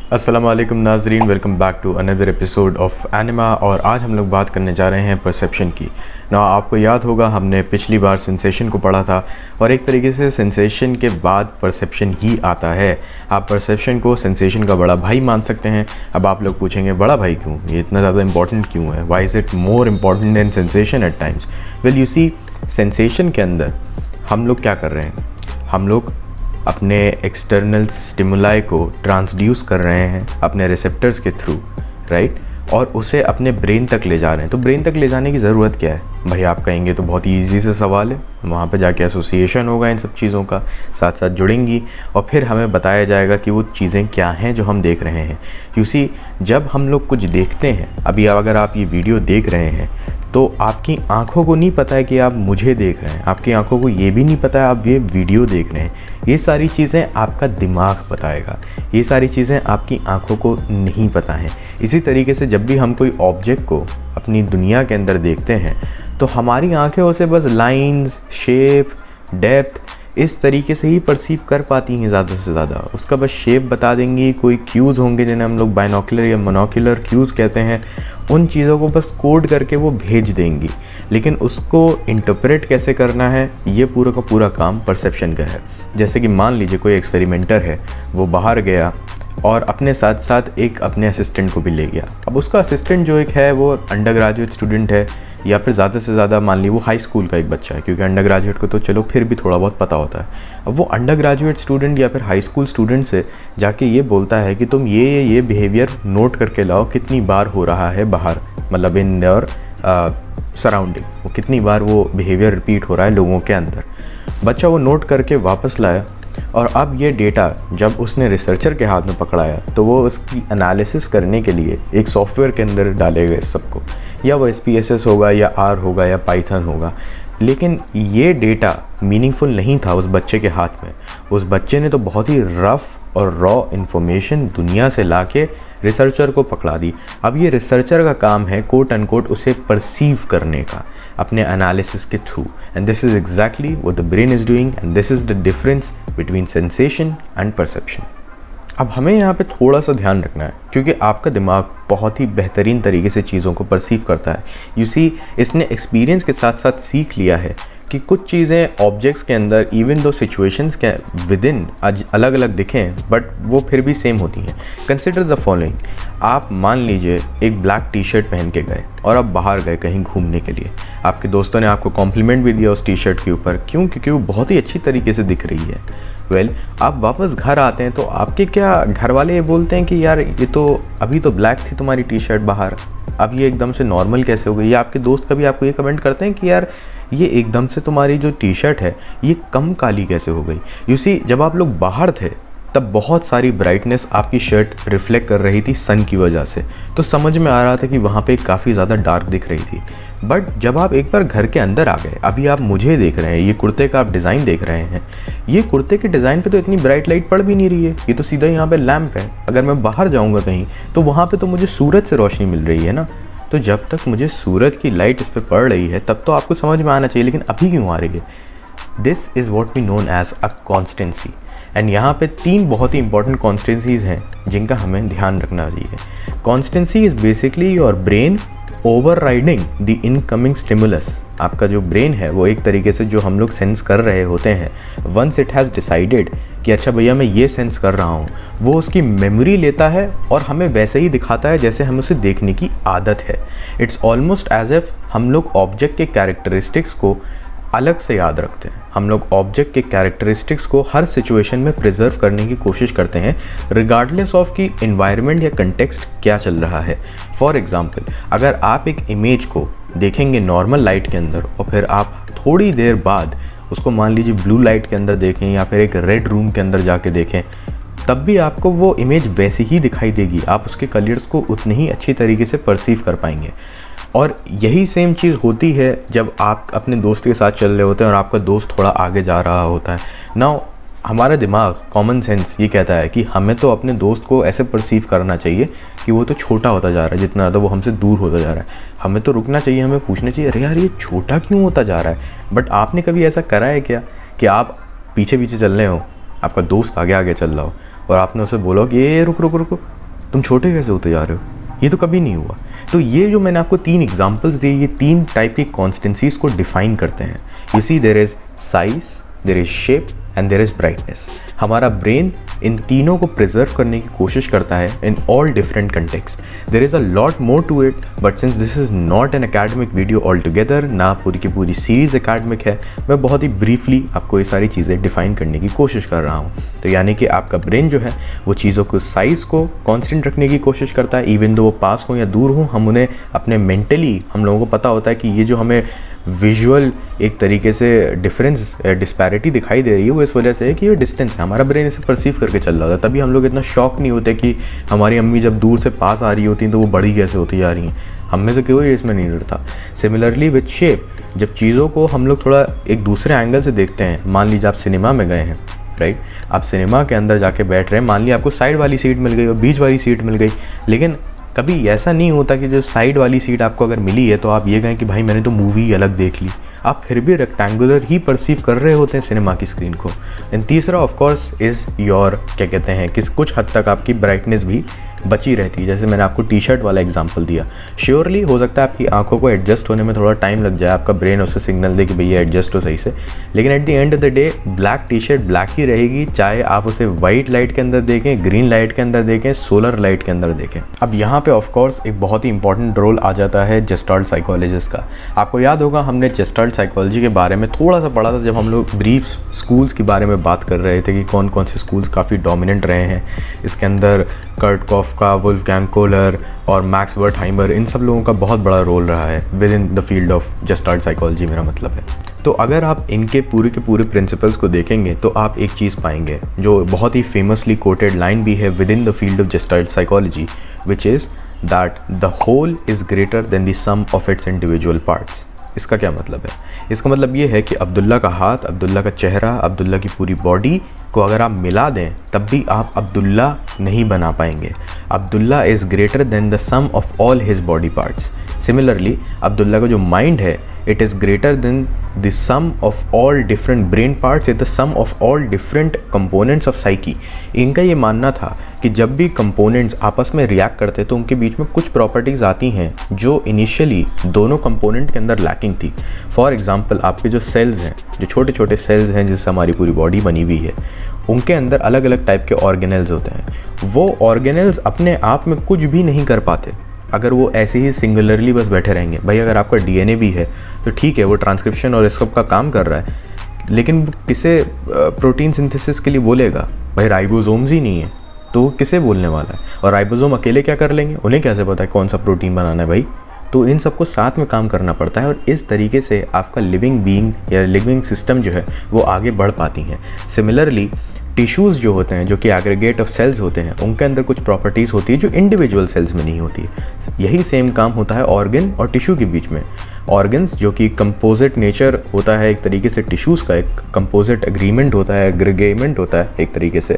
अस्सलाम वालेकुम नाजरीन, welcome back to another episode of एनिमा। और आज हम लोग बात करने जा रहे हैं परसेप्शन की। ना आपको याद होगा हमने पिछली बार सेंसेशन को पढ़ा था और एक तरीके से सेंसेशन के बाद परसेप्शन ही आता है। आप परसेप्शन को सेंसेशन का बड़ा भाई मान सकते हैं। अब आप लोग पूछेंगे बड़ा भाई क्यों, ये इतना ज़्यादा इंपॉर्टेंट क्यों है, why is it more important than sensation at times. Well you see, sensation के अंदर हम लोग क्या कर रहे हैं, हम लोग अपने एक्सटर्नल स्टिमुलाई को ट्रांसड्यूस कर रहे हैं अपने रिसेप्टर्स के थ्रू, राइट, और उसे अपने ब्रेन तक ले जा रहे हैं। तो ब्रेन तक ले जाने की ज़रूरत क्या है भाई, आप कहेंगे तो बहुत ही ईजी से सवाल है। वहाँ पे जाके एसोसिएशन होगा इन सब चीज़ों का, साथ साथ जुड़ेंगी और फिर हमें बताया जाएगा कि वो चीज़ें क्या हैं जो हम देख रहे हैं। यू सी, जब हम लोग कुछ देखते हैं, अभी अगर आप ये वीडियो देख रहे हैं तो आपकी आंखों को नहीं पता है कि आप मुझे देख रहे हैं, आपकी आंखों को ये भी नहीं पता है आप ये वीडियो देख रहे हैं। ये सारी चीज़ें आपका दिमाग बताएगा, ये सारी चीज़ें आपकी आंखों को नहीं पता हैं। इसी तरीके से जब भी हम कोई ऑब्जेक्ट को अपनी दुनिया के अंदर देखते हैं तो हमारी आंखें उसे बस लाइंस, शेप, डेप्थ इस तरीके से ही परसीव कर पाती हैं ज़्यादा से ज़्यादा। उसका बस शेप बता देंगी, कोई क्यूज़ होंगे जिन्हें हम लोग बाइनोकुलर या मोनोकुलर क्यूज़ कहते हैं, उन चीज़ों को बस कोड करके वो भेज देंगी। लेकिन उसको इंटरप्रेट कैसे करना है, ये पूरा का पूरा काम परसेप्शन का है। जैसे कि मान लीजिए कोई एक्सपेरिमेंटर है, वो बाहर गया और अपने साथ साथ एक अपने असिस्टेंट को भी ले गया। अब उसका असिस्टेंट जो एक है वो अंडर ग्रेजुएट स्टूडेंट है या फिर ज़्यादा से ज़्यादा मान ली वो हाई स्कूल का एक बच्चा है, क्योंकि अंडर ग्रेजुएट को तो चलो फिर भी थोड़ा बहुत पता होता है। अब वो अंडर ग्रेजुएट स्टूडेंट या फिर हाई स्कूल स्टूडेंट से जाके ये बोलता है कि तुम ये बिहेवियर नोट करके लाओ, कितनी बार हो रहा है बाहर, मतलब इन योर सराउंडिंग, वो कितनी बार वो बिहेवियर रिपीट हो रहा है लोगों के अंदर। बच्चा वो नोट करके वापस लाया और अब ये डेटा जब उसने रिसर्चर के हाथ में पकड़ाया तो वो उसकी एनालिसिस करने के लिए एक सॉफ्टवेयर के अंदर डालेगा इस सबको, या वो SPSS होगा या R होगा या पाइथन होगा। लेकिन ये डेटा मीनिंगफुल नहीं था उस बच्चे के हाथ में। उस बच्चे ने तो बहुत ही रफ़ और रॉ इन्फॉर्मेशन दुनिया से लाके रिसर्चर को पकड़ा दी। अब ये रिसर्चर का काम है कोट अनकोट उसे परसीव करने का अपने एनालिसिस के through, and this is exactly what the brain is doing and this is the difference between sensation and perception. अब हमें यहाँ पे थोड़ा सा ध्यान रखना है, क्योंकि आपका दिमाग बहुत ही बेहतरीन तरीके से चीज़ों को परसीव करता है। यू सी, इसने एक्सपीरियंस के साथ साथ सीख लिया है कि कुछ चीज़ें ऑब्जेक्ट्स के अंदर इवन दो सिचुएशंस के विद इन अलग अलग दिखें बट वो फिर भी सेम होती हैं। कंसिडर द फॉलोइंग, आप मान लीजिए एक ब्लैक टी-शर्ट पहन के गए और आप बाहर गए कहीं घूमने के लिए। आपके दोस्तों ने आपको कॉम्प्लीमेंट भी दिया उस टी-शर्ट के ऊपर, क्यों? क्योंकि वो बहुत ही अच्छी तरीके से दिख रही है। वेल, आप वापस घर आते हैं तो आपके क्या घर वाले ये बोलते हैं कि यार ये तो अभी तो ब्लैक थी तुम्हारी टी-शर्ट बाहर, अब ये एकदम से नॉर्मल कैसे हो गई? या आपके दोस्त कभी आपको ये कमेंट करते हैं कि यार ये एकदम से तुम्हारी जो टी-शर्ट है ये कम काली कैसे हो गई? यू सी, जब आप लोग बाहर थे तब बहुत सारी ब्राइटनेस आपकी शर्ट रिफ्लेक्ट कर रही थी सन की वजह से, तो समझ में आ रहा था कि वहाँ पे काफ़ी ज़्यादा डार्क दिख रही थी। बट जब आप एक बार घर के अंदर आ गए, अभी आप मुझे देख रहे हैं, ये कुर्ते का आप डिज़ाइन देख रहे हैं, ये कुर्ते के डिज़ाइन पे तो इतनी ब्राइट लाइट पड़ भी नहीं रही है, ये तो सीधा यहाँ पे लैंप है। अगर मैं बाहर जाऊँगा कहीं तो वहाँ पर तो मुझे सूरज से रोशनी मिल रही है ना, तो जब तक मुझे सूरज की लाइट इस पर पड़ रही है तब तो आपको समझ में आना चाहिए, लेकिन अभी क्यों आ रही है? This is what we known as a constancy. And यहाँ पे 3 बहुत ही इंपॉर्टेंट कॉन्स्टेंसीज़ हैं जिनका हमें ध्यान रखना चाहिए। Constituency is basically your brain over riding the incoming stimulus. आपका जो ब्रेन है वो एक तरीके से जो हम लोग सेंस कर रहे होते हैं, वंस इट हैज़ डिसाइडेड कि अच्छा भैया मैं ये सेंस कर रहा हूँ, वो उसकी मेमोरी लेता है और हमें वैसे ही दिखाता है जैसे हमें उसे देखने की आदत है। इट्स ऑलमोस्ट एज इफ हम लोग ऑब्जेक्ट के कैरेक्टरिस्टिक्स को अलग से याद रखते हैं। हम लोग ऑब्जेक्ट के कैरेक्टरिस्टिक्स को हर सिचुएशन में प्रिजर्व करने की कोशिश करते हैं, रिगार्डलेस ऑफ कि एनवायरनमेंट या कंटेक्स्ट क्या चल रहा है। फॉर एग्जांपल, अगर आप एक इमेज को देखेंगे नॉर्मल लाइट के अंदर और फिर आप थोड़ी देर बाद उसको मान लीजिए ब्लू लाइट के अंदर देखें या फिर एक रेड रूम के अंदर जाके देखें, तब भी आपको वो इमेज वैसी ही दिखाई देगी। आप उसके कलर्स को उतनी ही अच्छी तरीके से परसीव कर पाएंगे। और यही सेम चीज़ होती है जब आप अपने दोस्त के साथ चल रहे होते हैं और आपका दोस्त थोड़ा आगे जा रहा होता है। नाउ हमारा दिमाग, कॉमन सेंस ये कहता है कि हमें तो अपने दोस्त को ऐसे परसीव करना चाहिए कि वो तो छोटा होता जा रहा है, जितना ज़्यादा वो हमसे दूर होता जा रहा है। हमें तो रुकना चाहिए, हमें पूछना चाहिए अरे यार ये छोटा क्यों होता जा रहा है। बट आपने कभी ऐसा करा है क्या कि आप पीछे पीछे चल रहे हो, आपका दोस्त आगे आगे चल रहा हो और आपने उसे बोला कि ये रुक रुक रुको, तुम छोटे कैसे होते जा रहे हो, ये तो कभी नहीं हुआ। तो ये जो मैंने आपको 3 एग्जांपल्स दिए, ये 3 टाइप की कॉन्स्टेंसीज को डिफाइन करते हैं। You see there is size, there is shape and there is brightness. हमारा ब्रेन इन तीनों को प्रिजर्व करने की कोशिश करता है in all different context. There is a lot more to it, but since this is not an academic video all together, ना पूरी की पूरी सीरीज़ एकेडमिक है, मैं बहुत ही ब्रीफली आपको ये सारी चीज़ें डिफ़ाइन करने की कोशिश कर रहा हूँ। तो यानी कि आपका ब्रेन जो है वो चीज़ों को साइज़ को कांस्टेंट रखने की कोशिश करता है, इवन दो वो पास हो या दूर हो, हम उन्हें अपने मेंटली, हम लोगों को पता होता है कि ये जो हमें विजुअल एक तरीके से डिफरेंस डिस्पैरिटी दिखाई दे रही है वो इस वजह से है कि ये डिस्टेंस है, हमारा ब्रेन इसे परसीव करके चल रहा था। तभी हम लोग इतना शॉक नहीं होते कि हमारी अम्मी जब दूर से पास आ रही होती हैं तो वो बड़ी कैसे होती जा रही हैं, हम में से कोई इसमें नहीं डरता। सिमिलरली विद शेप, जब चीज़ों को हम लोग थोड़ा एक दूसरे एंगल से देखते हैं, मान लीजिए आप सिनेमा में गए हैं, राइट, आप सिनेमा के अंदर जाके बैठ रहे हैं, मान लीजिए आपको साइड वाली सीट मिल गई और बीच वाली सीट मिल गई, लेकिन कभी ऐसा नहीं होता कि जो साइड वाली सीट आपको अगर मिली है तो आप ये कहें कि भाई मैंने तो मूवी अलग देख ली, आप फिर भी रेक्टेंगुलर ही परसीव कर रहे होते हैं सिनेमा की स्क्रीन को। एंड तीसरा ऑफ कोर्स इज़ योर क्या कहते हैं कि कुछ हद तक आपकी ब्राइटनेस भी बची रहती है। जैसे मैंने आपको टी शर्ट वाला एग्जांपल दिया, श्योरली हो सकता है आपकी आंखों को एडजस्ट होने में थोड़ा टाइम लग जाए, आपका ब्रेन उसे सिग्नल दे कि भैया एडजस्ट हो सही से, लेकिन at the end of the day black T shirt black ही रहेगी, चाहे आप उसे वाइट लाइट के अंदर देखें, ग्रीन लाइट के अंदर देखें, सोलर लाइट के अंदर देखें। अब यहाँ पे ऑफ कोर्स एक बहुत ही इंपॉर्टेंट रोल आ जाता है जेस्टाल्ट साइकोलॉजिस्ट का। आपको याद होगा हमने जेस्टाल्ट साइकोलॉजी के बारे में थोड़ा सा पढ़ा था जब हम लोग ब्रीफ स्कूल्स के बारे में बात कर रहे थे कि कौन कौन से स्कूल्स काफ़ी डोमिनेंट रहे हैं। इसके अंदर कर्ट कॉफका, वुल्फगैंग कोहलर और मैक्स वर्थहाइमर, इन सब लोगों का बहुत बड़ा रोल रहा है within the field of gestalt psychology, मेरा मतलब है। तो अगर आप इनके पूरे के पूरे प्रिंसिपल्स को देखेंगे तो आप एक चीज़ पाएंगे जो बहुत ही फेमसली कोटेड लाइन भी है within the field of gestalt psychology, which is that the whole is greater than the sum of its individual parts. इसका क्या मतलब है? इसका मतलब ये है कि अब्दुल्ला का हाथ, अब्दुल्ला का चेहरा, अब्दुल्ला की पूरी बॉडी को अगर आप मिला दें तब भी आप अब्दुल्ला नहीं बना पाएंगे। Abdullah is greater than the sum of all his body parts. Similarly Abdullah का जो माइंड है, it is greater than the sum of all different brain parts, the sum of all different components of psyche. इनका ये मानना था कि जब भी कंपोनेंट्स आपस में रिएक्ट करते तो उनके बीच में कुछ प्रॉपर्टीज़ आती हैं जो इनिशियली दोनों कंपोनेंट के अंदर लैकिंग थी। फॉर एग्जांपल आपके जो सेल्स हैं, जो छोटे छोटे सेल्स हैं जिससे हमारी पूरी बॉडी बनी हुई है, उनके अंदर अलग अलग टाइप के ऑर्गेनेल्स होते हैं। वो ऑर्गेनेल्स अपने आप में कुछ भी नहीं कर पाते अगर वो ऐसे ही सिंगुलरली बस बैठे रहेंगे। भाई अगर आपका डीएनए भी है तो ठीक है, वो ट्रांसक्रिप्शन और इस सब का काम कर रहा है, लेकिन किसे प्रोटीन सिंथेसिस के लिए बोलेगा? भाई राइबोसोम्स ही नहीं है तो वो किसे बोलने वाला है? और राइबोसोम अकेले क्या कर लेंगे? उन्हें कैसे पता है कौन सा प्रोटीन बनाना है भाई? तो इन सबको साथ में काम करना पड़ता है और इस तरीके से आपका लिविंग बीइंग या लिविंग सिस्टम जो है वो आगे बढ़ पाती हैं। सिमिलरली टिश्यूज़ जो होते हैं, जो कि एग्रीगेट ऑफ सेल्स होते हैं, उनके अंदर कुछ प्रॉपर्टीज़ होती है जो इंडिविजुअल सेल्स में नहीं होती। यही सेम काम होता है ऑर्गन और टिश्यू के बीच में। ऑर्गन्स जो कि कंपोजिट नेचर होता है एक तरीके से, टिश्यूज़ का एक कंपोजिट एग्रीमेंट होता है, एग्रीगेमेंट होता है एक तरीके से,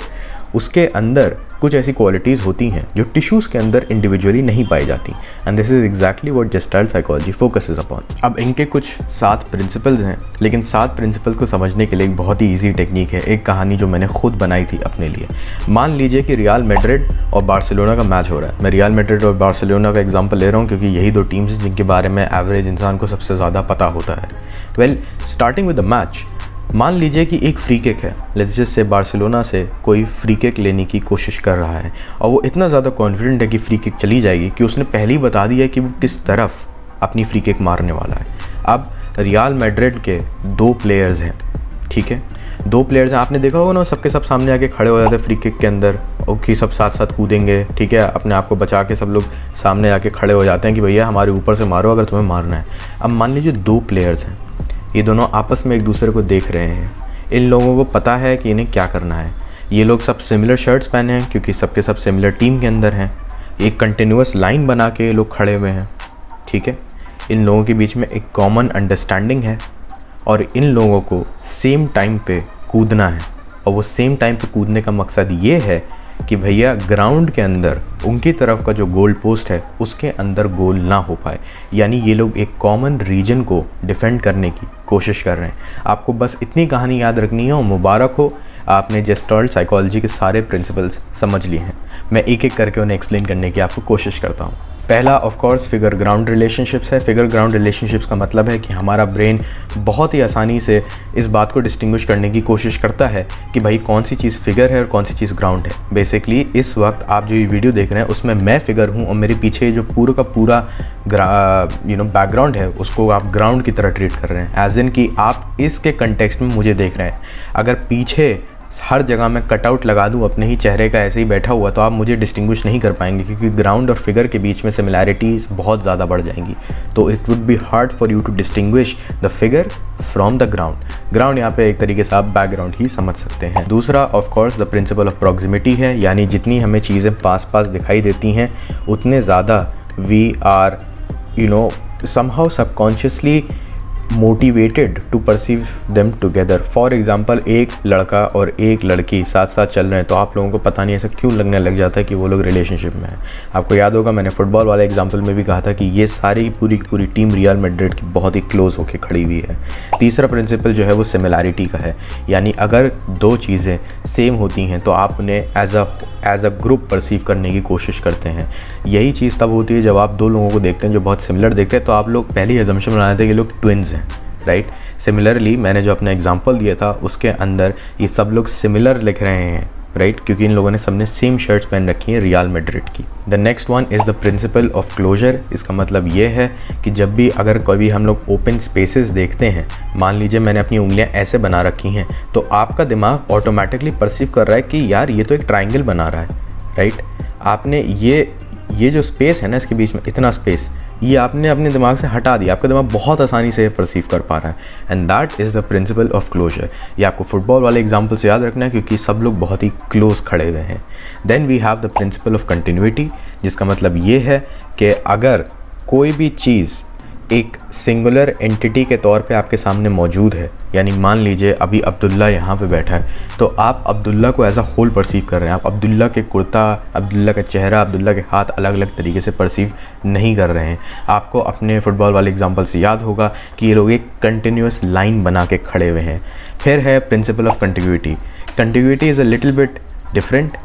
उसके अंदर कुछ ऐसी क्वालिटीज़ होती हैं जो टिश्यूज़ के अंदर इंडिविजुअली नहीं पाई जाती। And this is exactly what gestalt psychology focuses upon. अब इनके कुछ 7 प्रिंसिपल्स हैं, लेकिन 7 प्रिंसिपल्स को समझने के लिए एक बहुत ही ईजी टेक्निक है, एक कहानी जो मैंने खुद बनाई थी अपने लिए। मान लीजिए कि रियल मैड्रिड और बार्सिलोना का मैच हो रहा है। मैं रियल मैड्रिड और बार्सिलोना का एग्जाम्पल ले रहा हूँ क्योंकि यही 2 टीम्स जिनके बारे में एवरेज इंसान को सबसे ज़्यादा पता होता है। Well, starting with the match, मान लीजिए कि एक फ्री किक है, लेट्स जस्ट से बार्सिलोना से कोई फ्री किक लेने की कोशिश कर रहा है और वो इतना ज़्यादा कॉन्फिडेंट है कि फ्री किक चली जाएगी कि उसने पहले ही बता दिया कि वो किस तरफ अपनी फ्री किक मारने वाला है। अब रियल मैड्रिड के 2 प्लेयर्स हैं, ठीक है, 2 प्लेयर्स हैं। आपने देखा होगा ना, सबके सब सामने आके खड़े हो जाते हैं फ्री किक के अंदर, ओके, सब साथ साथ कूदेंगे, ठीक है, अपने आप को बचा के सब लोग सामने आके खड़े हो जाते हैं कि भैया हमारे ऊपर से मारो अगर तुम्हें मारना है। अब मान लीजिए 2 प्लेयर्स हैं, ये दोनों आपस में एक दूसरे को देख रहे हैं। इन लोगों को पता है कि इन्हें क्या करना है। ये लोग सब सिमिलर शर्ट्स पहने हैं क्योंकि सबके सब सिमिलर टीम के अंदर हैं। एक कंटिन्यूअस लाइन बना के ये लोग खड़े हुए हैं, ठीक है। इन लोगों के बीच में एक कॉमन अंडरस्टैंडिंग है और इन लोगों को सेम टाइम पे कूदना है। और वो सेम टाइम पे कूदने का मकसद ये है कि भैया ग्राउंड के अंदर उनकी तरफ का जो गोल पोस्ट है उसके अंदर गोल ना हो पाए। यानी ये लोग एक कॉमन रीजन को डिफेंड करने की कोशिश कर रहे हैं। आपको बस इतनी कहानी याद रखनी है और मुबारक हो, आपने जेस्टॉल्ट साइकोलॉजी के सारे प्रिंसिपल्स समझ लिए हैं। मैं एक एक करके उन्हें एक्सप्लेन करने की आपको कोशिश करता हूँ। पहला of course figure ground relationships है। फिगर ग्राउंड रिलेशनशिप्स का मतलब है कि हमारा ब्रेन बहुत ही आसानी से इस बात को डिस्टिंग्विश करने की कोशिश करता है कि भाई कौन सी चीज़ फिगर है और कौन सी चीज़ ग्राउंड है। बेसिकली इस वक्त आप जो ये वीडियो देख रहे हैं उसमें मैं फिगर हूँ और मेरे पीछे जो पूरा का पूरा बैकग्राउंड है उसको आप ग्राउंड की तरह ट्रीट कर रहे हैं, एज इन कि आप इसके कंटेक्स्ट में मुझे देख रहे हैं। अगर पीछे हर जगह मैं कटआउट लगा दूं अपने ही चेहरे का ऐसे ही बैठा हुआ तो आप मुझे डिस्टिंग्विश नहीं कर पाएंगे, क्योंकि ग्राउंड और फिगर के बीच में सिमिलैरिटीज़ बहुत ज़्यादा बढ़ जाएंगी। तो it would be hard for you to distinguish the figure from the ground. Ground यहाँ पे एक तरीके से आप बैकग्राउंड ही समझ सकते हैं। दूसरा of course the principle of proximity है, यानी जितनी हमें चीज़ें पास पास दिखाई देती हैं उतने ज़्यादा we are somehow subconsciously motivated to perceive them together. For example एक लड़का और एक लड़की साथ साथ चल रहे हैं तो आप लोगों को पता नहीं ऐसा क्यों लगने लग जाता है कि वो लोग रिलेशनशिप में हैं। आपको याद होगा मैंने फुटबॉल वाले एग्जाम्पल में भी कहा था कि ये सारी पूरी की पूरी टीम रियल मैड्रिड की बहुत ही क्लोज होकर खड़ी हुई है। तीसरा प्रिंसिपल जो है वो सिमिलैरिटी का है, यानी अगर दो चीज़ें सेम होती हैं तो आप उन्हें एज अ ग्रुप परसीव करने की कोशिश करते हैं। यही चीज़ तब होती है जब आप दो लोगों को देखते हैं जो बहुत सिमिलर देखते हैं तो आप लोग पहली अजम्पशन बनाते हैं कि लोग ट्विन्स हैं, राइट। सिमिलरली मैंने जो अपना एग्जांपल दिया था उसके अंदर ये सब लोग सिमिलर लिख रहे हैं, राइट, क्योंकि इन लोगों ने सबने सेम शर्ट्स पहन रखी है रियल मैड्रिड की। The next one is the principle of closure. इसका मतलब ये है कि जब भी अगर कभी हम लोग ओपन स्पेसेस देखते हैं, मान लीजिए मैंने अपनी उंगलियां ऐसे बना रखी हैं, तो आपका दिमाग ऑटोमेटिकली परसीव कर रहा है कि यार ये तो एक ट्राइंगल बना रहा है, राइट। आपने ये जो स्पेस है ना इसके बीच में इतना स्पेस, ये आपने अपने दिमाग से हटा दिया, आपका दिमाग बहुत आसानी से परसीव कर पा रहा है। And that is the principle of closure. ये आपको फुटबॉल वाले एग्जांपल से याद रखना है क्योंकि सब लोग बहुत ही क्लोज खड़े हुए हैं। Then we have the principle of continuity, जिसका मतलब ये है कि अगर कोई भी चीज़ एक सिंगुलर एंटिटी के तौर पे आपके सामने मौजूद है, यानी मान लीजिए अभी अब्दुल्ला यहाँ पे बैठा है तो आप अब्दुल्ला को एज अ होल परसीव कर रहे हैं। आप अब्दुल्ला के कुर्ता, अब्दुल्ला का चेहरा, अब्दुल्ला के हाथ अलग अलग तरीके से परसीव नहीं कर रहे हैं। आपको अपने फुटबॉल वाले एग्जांपल से याद होगा कि ये लोग एक कंटिन्यूस लाइन बना के खड़े हुए हैं। फिर है principal of continuity. Continuity is a little bit different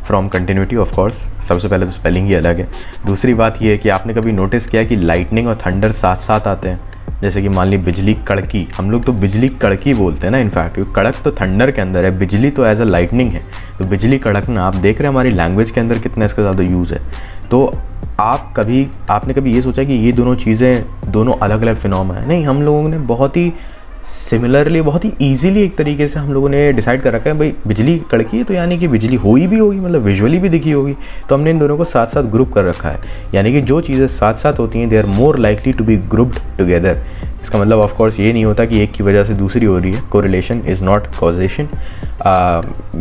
from continuity, of course. सबसे पहले तो स्पेलिंग ही अलग है। दूसरी बात यह है कि आपने कभी नोटिस किया कि लाइटनिंग और थंडर साथ साथ आते हैं। जैसे कि मान ली बिजली कड़की, हम लोग तो बिजली कड़की बोलते हैं ना, इनफैक्ट कड़क तो थंडर के अंदर है, बिजली तो एज अ लाइटनिंग है। तो बिजली कड़कना आप देख रहे हैं हमारी लैंग्वेज के अंदर कितना इसका ज़्यादा यूज़ है। तो आपने कभी ये सोचा कि ये दोनों चीज़ें दोनों अलग अलग फिनोमेना है? नहीं, हम लोगों ने बहुत ही सिमिलरली, बहुत ही ईजीली एक तरीके से हम लोगों ने डिसाइड कर रखा है भाई बिजली कड़की है तो यानी कि बिजली हुई भी होगी, मतलब विजुअली भी दिखी होगी। तो हमने इन दोनों को साथ साथ ग्रुप कर रखा है, यानी कि जो चीज़ें साथ साथ होती हैं they are more likely to be grouped together. इसका मतलब ऑफ कोर्स ये नहीं होता कि एक की वजह से दूसरी हो रही है। Correlation is not causation.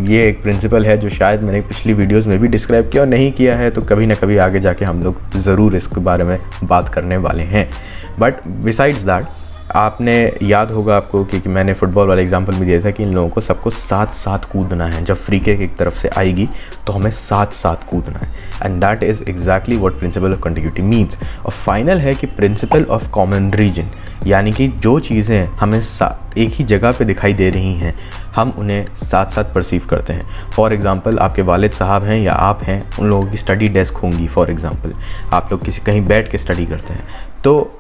ये एक प्रिंसिपल है जो शायद मैंने पिछली वीडियोस में भी डिस्क्राइब किया और नहीं किया है, तो कभी ना कभी आगे जाके हम लोग ज़रूर इसके बारे में बात करने वाले हैं। बट बिसाइड्स दैट आपने याद होगा आपको कि मैंने फुटबॉल वाला एग्जांपल भी दिया था कि इन लोगों को सबको साथ साथ कूदना है। जब फ्री किक एक तरफ से आएगी तो हमें साथ साथ कूदना है। And that is exactly what principal of continuity means. और फाइनल है कि प्रिंसिपल ऑफ कॉमन रीजन, यानी कि जो चीज़ें हमें एक ही जगह पे दिखाई दे रही हैं हम उन्हें साथ साथ परसीव करते हैं। फॉर एग्ज़ाम्पल आपके वालिद साहब हैं या आप हैं, उन लोगों की स्टडी डेस्क होंगी। फॉर एग्ज़ाम्पल आप लोग कहीं बैठ के स्टडी करते हैं, तो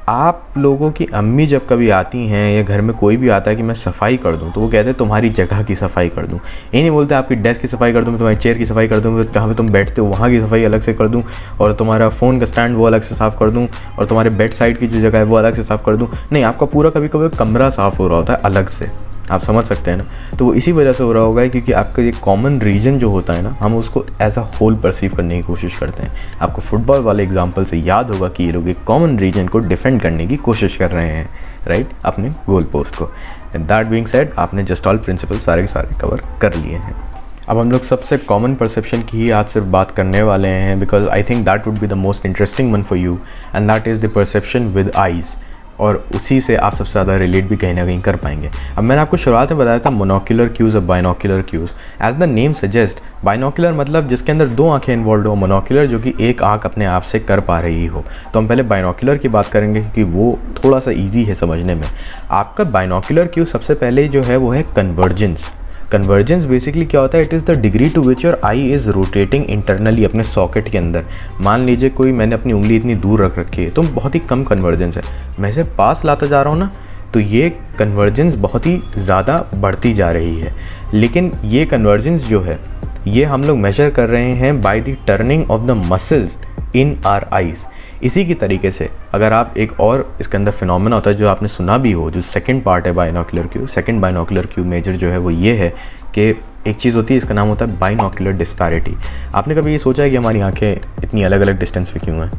आप लोगों की अम्मी जब कभी आती हैं या घर में कोई भी आता है कि मैं सफाई कर दूं, तो वो कहते हैं तुम्हारी जगह की सफाई कर दूं। ये नहीं बोलते आपकी डेस्क की सफाई कर दूं, मैं तुम्हारी चेयर की सफाई कर दूं, जहाँ पे तुम बैठते हो वहाँ की सफाई अलग से कर दूं, और तुम्हारा फ़ोन का स्टैंड वो अलग से साफ़ कर दूं, और तुम्हारे बेड साइड की जो जगह है वो अलग से साफ़ कर दूं। नहीं, आपका पूरा कभी कभी कमरा साफ़ हो रहा होता है अलग से। आप समझ सकते हैं ना। तो वो इसी वजह से हो रहा होगा क्योंकि आपका ये कॉमन रीजन जो होता है ना, हम उसको एज अ होल परसीव करने की कोशिश करते हैं। आपको फुटबॉल वाले एग्जांपल से याद होगा कि ये लोग एक कॉमन रीजन को डिफेंड करने की कोशिश कर रहे हैं, राइट, अपने गोल पोस्ट को। दैट बीइंग सेड, आपने जस्ट ऑल प्रिंसिपल सारे के सारे कवर कर लिए हैं। अब हम लोग सबसे कॉमन परसेप्शन की ही आज सिर्फ बात करने वाले हैं, because I think that would be the most interesting one for you, and that is the perception with eyes. और उसी से आप सबसे ज़्यादा रिलेट भी कहीं ना कहीं कर पाएंगे। अब मैंने आपको शुरुआत में बताया था मोनोक्यूलर क्यूज़ और binocular cues. As the name suggest, binocular मतलब जिसके अंदर दो आंखें इन्वॉल्व हो, मोनोक्यूलर जो कि एक आंख अपने आप से कर पा रही हो। तो हम पहले बाइनोक्यूलर की बात करेंगे क्योंकि वो थोड़ा सा ईजी है समझने में। आपका बाइनोक्यूलर क्यू सबसे पहले जो है वो है कन्वर्जेंस। कन्वर्जेंस बेसिकली क्या होता है, it is the degree to which your eye is rotating internally अपने सॉकेट के अंदर। मान लीजिए कोई मैंने अपनी उंगली इतनी दूर रख रखी है तो बहुत ही कम कन्वर्जेंस है, मैं इसे पास लाता जा रहा हूँ ना, तो ये कन्वर्जेंस बहुत ही ज़्यादा बढ़ती जा रही है। लेकिन ये कन्वर्जेंस जो है ये हम लोग मेजर कर रहे हैं by the turning of the muscles in are eyes. इसी की तरीके से अगर आप एक और इसके अंदर फिनोमेना होता है जो आपने सुना भी हो, जो सेकंड पार्ट है binocular cue, second binocular cue major जो है वो ये है कि एक चीज़ होती है, इसका नाम होता है बाइनोकुलर डिस्पैरिटी। आपने कभी ये सोचा है कि हमारी आंखें इतनी अलग अलग डिस्टेंस पे क्यों हैं?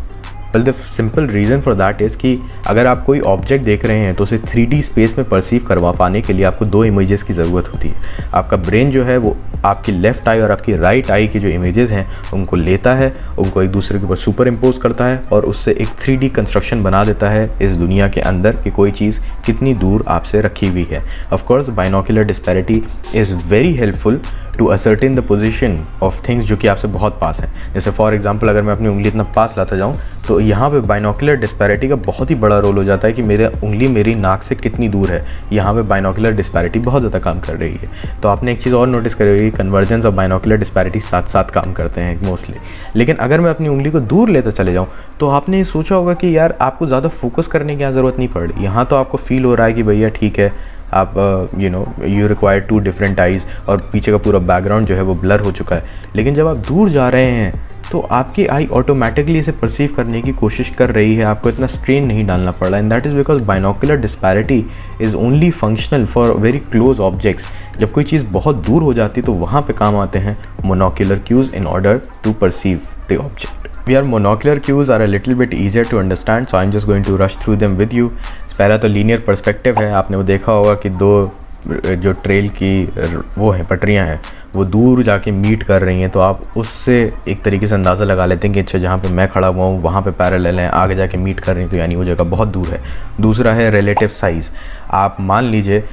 Well the simple reason for that is कि अगर आप कोई ऑब्जेक्ट देख रहे हैं तो उसे 3D स्पेस में परसीव करवा पाने के लिए आपको 2 इमेजेस की ज़रूरत होती है। आपका ब्रेन जो है वो आपकी लेफ़्ट आई और आपकी राइट आई की जो इमेजेस हैं उनको लेता है, उनको एक दूसरे के ऊपर सुपर इम्पोज करता है और उससे एक 3D कंस्ट्रक्शन बना देता है इस दुनिया के अंदर कि कोई चीज़ कितनी दूर आपसे रखी हुई है। Of course binocular disparity is very helpful to ascertain the position of things जो कि आपसे बहुत पास हैं। जैसे फॉर एग्जांपल अगर मैं अपनी उंगली इतना पास लाता जाऊं तो यहाँ पे बाइनोकुलर डिस्पैरिटी का बहुत ही बड़ा रोल हो जाता है कि मेरा उंगली मेरी नाक से कितनी दूर है। यहाँ पे बाइनोकुलर डिस्पैरिटी बहुत ज़्यादा काम कर रही है। तो आपने एक चीज़ और नोटिस करी होगी, कन्वर्जेंस और बाइनोकुलर डिस्पैरिटी साथ साथ काम करते हैं मोस्टली। लेकिन अगर मैं अपनी उंगली को दूर लेता चले जाऊँ तो आपने ये सोचा होगा कि यार आपको ज़्यादा फोकस करने की ज़रूरत नहीं पड़ रही। यहाँ तो आपको फील हो रहा है कि भैया ठीक है, आप यू रिक्वायर 2 डिफरेंट आइज़ और पीछे का पूरा बैकग्राउंड जो है वो ब्लर हो चुका है। लेकिन जब आप दूर जा रहे हैं तो आपकी आई ऑटोमेटिकली इसे परसीव करने की कोशिश कर रही है, आपको इतना स्ट्रेन नहीं डालना पड़ रहा है। And that is because binocular disparity is only functional for very close objects. जब कोई चीज़ बहुत दूर हो जाती है तो वहाँ पे काम आते हैं monocular cues in order to perceive the object. यार monocular cues are a little bit easier to understand, so I am just going to rush through them with you. पहला तो लीनियर पर्सपेक्टिव है। आपने वो देखा होगा कि 2 जो ट्रेल की वो हैं पटरियां हैं वो दूर जाके मीट कर रही हैं, तो आप उससे एक तरीके से अंदाज़ा लगा लेते हैं कि अच्छा जहाँ पे मैं खड़ा हुआ हूँ वहाँ पे पैरेलल हैं, आगे जाके मीट कर रही हैं तो यानी वो जगह बहुत दूर है। दूसरा है रिलेटिव साइज़। आप मान लीजिए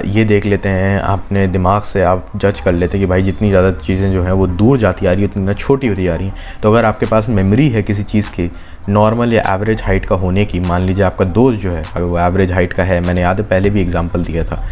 ये देख लेते हैं, अपने दिमाग से आप जज कर लेते हैं कि भाई जितनी ज़्यादा चीज़ें जो हैं वो दूर जाती आ रही है उतनी छोटी होती जा रही हैं। तो अगर आपके पास मेमोरी है किसी चीज़ की नॉर्मल या एवरेज हाइट का होने की, मान लीजिए आपका दोस्त जो है अगर वो एवरेज हाइट का है, मैंने याद है पहले भी एग्जांपल दिया था,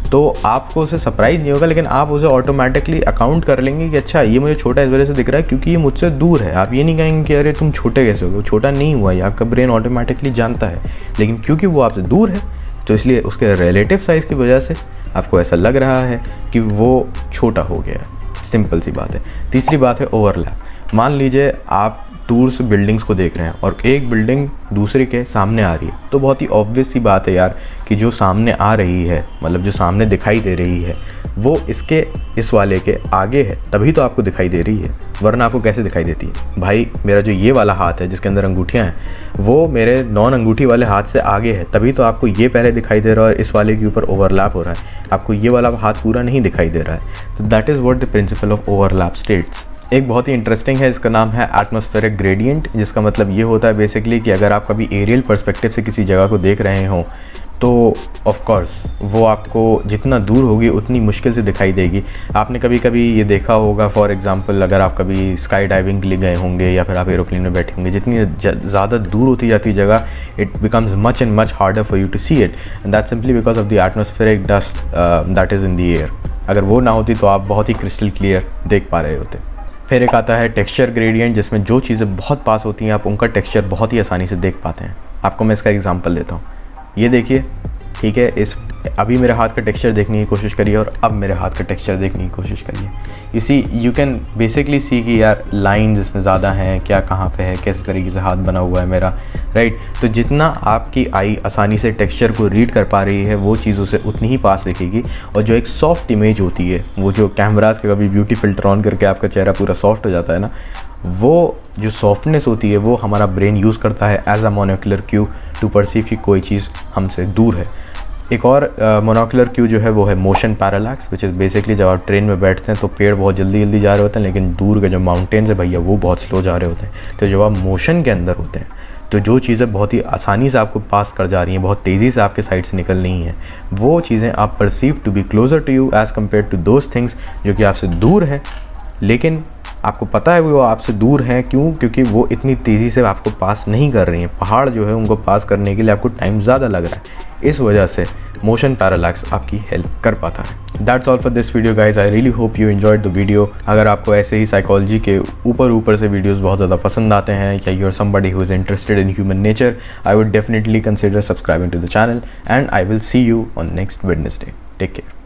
तो आपको उसे सरप्राइज़ नहीं होगा, लेकिन आप उसे ऑटोमेटिकली अकाउंट कर लेंगे कि अच्छा ये मुझे छोटा इस वजह से दिख रहा है क्योंकि ये मुझसे दूर है। आप ये नहीं कहेंगे कि अरे तुम छोटे कैसे हो गए, वो छोटा नहीं हुआ, ये आपका ब्रेन ऑटोमेटिकली जानता है। लेकिन क्योंकि वो आपसे दूर है तो इसलिए उसके रिलेटिव साइज़ की वजह से आपको ऐसा लग रहा है कि वो छोटा हो गया है। सिंपल सी बात है। तीसरी बात है ओवरलैप। मान लीजिए आप दूर से बिल्डिंग्स को देख रहे हैं और एक बिल्डिंग दूसरे के सामने आ रही है, तो बहुत ही ऑब्वियस सी बात है यार कि जो सामने आ रही है, मतलब जो सामने दिखाई दे रही है, वो इसके इस वाले के आगे है, तभी तो आपको दिखाई दे रही है, वरना आपको कैसे दिखाई देती है? भाई मेरा जो ये वाला हाथ है जिसके अंदर अंगूठियाँ हैं वो मेरे नॉन अंगूठी वाले हाथ से आगे है, तभी तो आपको ये पहले दिखाई दे रहा है और इस वाले के ऊपर ओवरलैप हो रहा है, आपको ये वाला हाथ पूरा नहीं दिखाई दे रहा है। तो that is what the principle of overlap states. एक बहुत ही इंटरेस्टिंग है, इसका नाम है एटमॉस्फेरिक ग्रेडियंट, जिसका मतलब ये होता है बेसिकली कि अगर आप कभी एरियल पर्सपेक्टिव से किसी जगह को देख रहे हो तो ऑफ कोर्स वो आपको जितना दूर होगी उतनी मुश्किल से दिखाई देगी। आपने कभी कभी ये देखा होगा, फॉर एग्जांपल अगर आप कभी स्काई डाइविंग के लिए गए होंगे या फिर आप एरोप्लेन में बैठे होंगे, जितनी ज़्यादा दूर होती जाती है जगह, it becomes much and much harder for you to see it, and that simply because of the atmospheric dust that is in the air. अगर वो ना होती तो आप बहुत ही क्रिस्टल क्लियर देख पा रहे होते। फिर एक आता है टेक्सचर ग्रेडियंट, जिसमें जो चीज़ें बहुत पास होती हैं आप उनका टेक्सचर बहुत ही आसानी से देख पाते हैं। आपको मैं इसका एग्जांपल देता हूँ। ये देखिए, ठीक है, अभी मेरे हाथ का टेक्सचर देखने की कोशिश करिए और अब मेरे हाथ का टेक्सचर देखने की कोशिश करिए। इसी यू कैन बेसिकली सी कि यार लाइंस इसमें ज़्यादा हैं, क्या कहाँ पे है, कैसे तरीके से हाथ बना हुआ है मेरा, राइट। तो जितना आपकी आई आसानी से टेक्सचर को रीड कर पा रही है वो चीज़ उसे उतनी ही पास दिखेगी। और जो एक सॉफ्ट इमेज होती है, वो जो कैमराज के कभी ब्यूटी फिल्टर ऑन करके आपका चेहरा पूरा सॉफ्ट हो जाता है ना, वो जो सॉफ्टनेस होती है वो हमारा ब्रेन यूज़ करता है as a monocular cue to perceive कि कोई चीज़ हमसे दूर है। एक और मोनोकुलर क्यू जो है वो है motion parallax, which is basically जब आप ट्रेन में बैठते हैं तो पेड़ बहुत जल्दी जल्दी जा रहे होते हैं, लेकिन दूर के जो माउंटेन्स है भैया वो बहुत स्लो जा रहे होते हैं। तो जब आप मोशन के अंदर होते हैं तो जो चीज़ें बहुत ही आसानी से आपको पास कर जा रही हैं, बहुत तेज़ी से आपके साइड से निकल रही हैं, वो चीज़ें आप perceive to be closer to you as compare to those things जो कि आपसे दूर हैं, लेकिन आपको पता है वो आपसे दूर हैं। क्यों? क्योंकि वो इतनी तेज़ी से आपको पास नहीं कर रही हैं। पहाड़ जो है उनको पास करने के लिए आपको टाइम ज़्यादा लग रहा है, इस वजह से मोशन पैरालैक्स आपकी हेल्प कर पाता है। That's all for this video guys. I really hope you enjoyed the video. अगर आपको ऐसे ही साइकोलॉजी के ऊपर से वीडियोस बहुत ज़्यादा पसंद आते हैं या you are somebody who is interested in human nature, I would definitely consider subscribing to the channel and I will see you on next Wednesday. Take care.